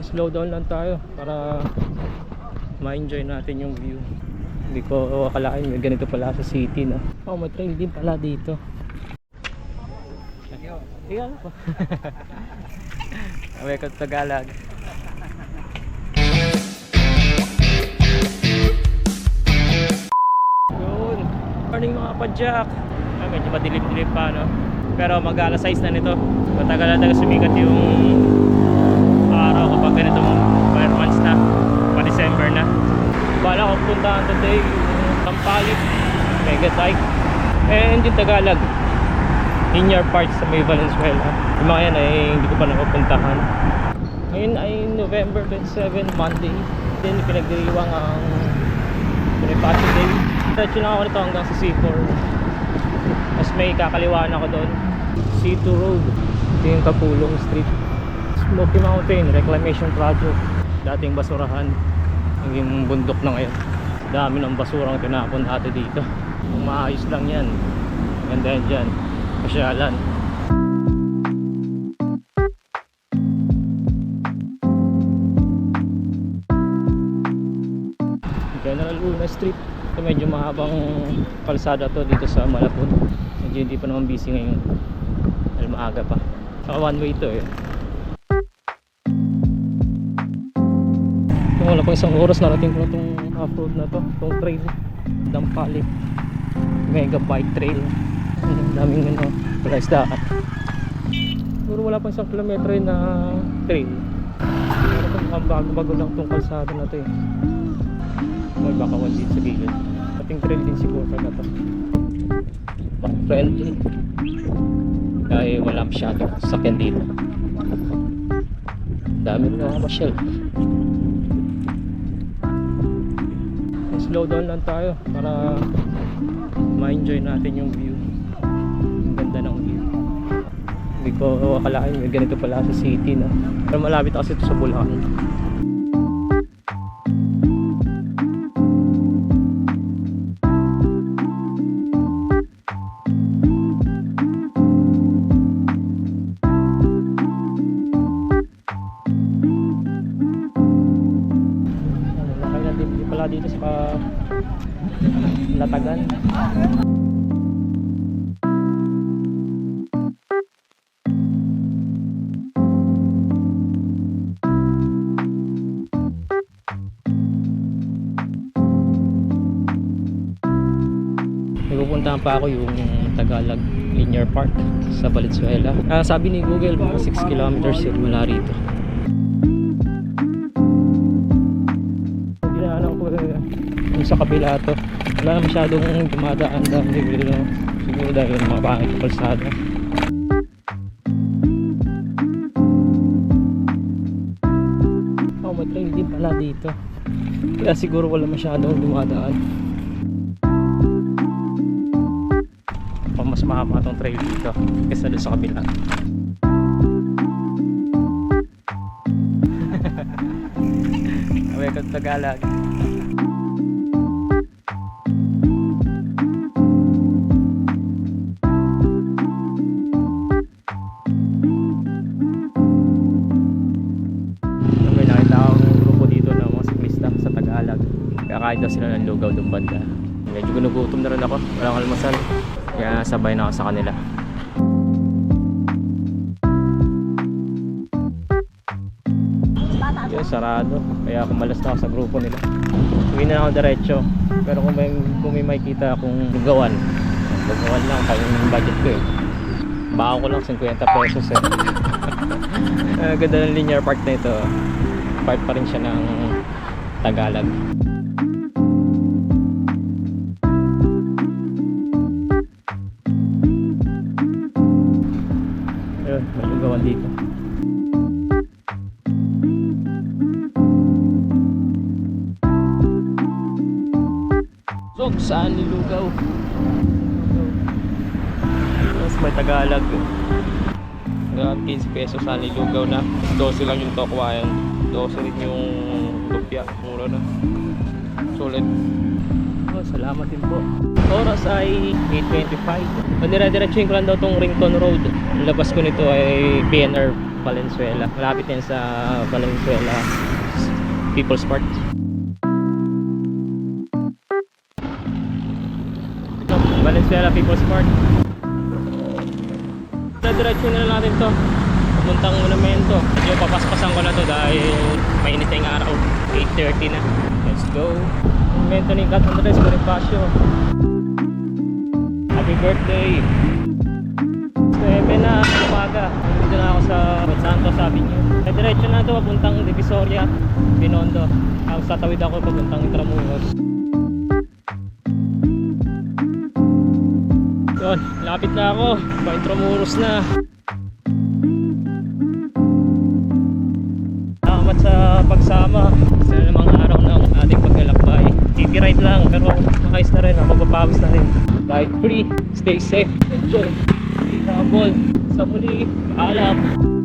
slow down lang tayo para ma-enjoy natin yung view. Hindi ko akalain may ganito pala sa city, no? Oh, may trail din pala dito. Iyan po. Welcome to Tagalog. Yun. Morning mga padyak. Medyo madilim-dilim pa, no? Pero mag-alas 6 na nito. Matagal na sumikat yung araw kapag ganitong fire months na. Pa-December na. Bala kong puntahan today yung Sampaloc Mega Bike and yung Tagalog Linear Park sa may Valenzuela. Yung mga yan ay hindi ko pa napupuntahan. Ngayon ay November 27, Monday. Then pinagdiriwang ang Bonifacio Day. Diretso lang ako nito hanggang sa C4. Mas may kakaliwaan ako doon, C2 Road. Ito yung Kapulong Street. Smoky Mountain Reclamation Project. Dating basurahan, naging bundok na ngayon. Dami ng basurang tinapon dati dito. Kung maayos lang yan, ganda yan dyan, pasyalan. General Luna Street. Ito medyo mahabang kalsada to dito sa Malabon. Medyo hindi pa naman busy ngayon dahil maaga pa. Saka one way to eh. Wala pang isang oras narating ko na itong off-road na to, itong trail Sampaloc Mega Bike Trail. Ang daming ano, palaisdaan. Siguro wala pang isang kilometro na trail. Bago-bago lang itong kalsada na to eh. May bakawan din sa gilid. Ating trail din siguro na to. Friendly dahil wala masyado sakyan dito. Dami rin mga masyal. Slow down lang tayo para ma-enjoy natin yung view. Ang ganda ng view. Hindi ko akalain may ganito pala sa city, no? Pero malapit kasi ito sa Bulacan. Dito sa Latagan. Pupuntahan pa ako yung Tagalog Linear Park sa Valenzuela. Sabi ni Google mga 6 kilometers yun mula rito. Sa kabila to wala na masyadong dumadaan dahil siguro dahil mga pangit yung kalsada. Oh, may trail din pala dito kaya siguro wala masyadong dumadaan. Mas mahaba itong trail dito kaysa doon sa kabila. Welcome to Tagalog. Kakain daw sila ng lugaw doon banda. Medyo ginugutom na rin ako, walang almasal, kaya sabay na ako sa kanila. Yun, sarado, kaya kumalas na ako sa grupo nila. Uwi na ako diretso, pero kung may makikita akong lugawan lang, kaya yung budget ko eh. Baka ko lang 50 pesos eh. Ganda ng linear park na ito. Part pa rin siya ng Tagalog. May lugawan dito. So, saan nilugaw? Tapos may Tagalog. 15 pesos saan nilugaw na. 12 lang yung tokwa yan. 12 rin yung lupya. Mura na. Sulit. Oh, salamat din po. Oras ay 8:25. Dire-diretsuhin ko lang daw tong Rington Road. Ang labas ko nito ay PNR Valenzuela. Malapit yan sa Valenzuela People's Park. Valenzuela People's Park. Dire-diretsuhin na natin to. Puntang monumento. Yung papaspasan ko na to dahil mainit na yung araw. 8:30 na. Let's go. Monumento ni Cat Andres Bonifacio. Happy birthday. 7 na umaga. Dito na ako sa Los Santos Avenue. Diretso na to papuntang Divisoria, Binondo. Tapos tatawid ako papuntang Intramuros. Yun, lapit na ako. Pa-Intramuros na. Salamat sa pagsama sa namang araw ng ating paglalakbay. City ride lang pero nakais na rin, mapapawis na rin. Ride free, stay safe, enjoy. Stay humble. Sa muli, paalam.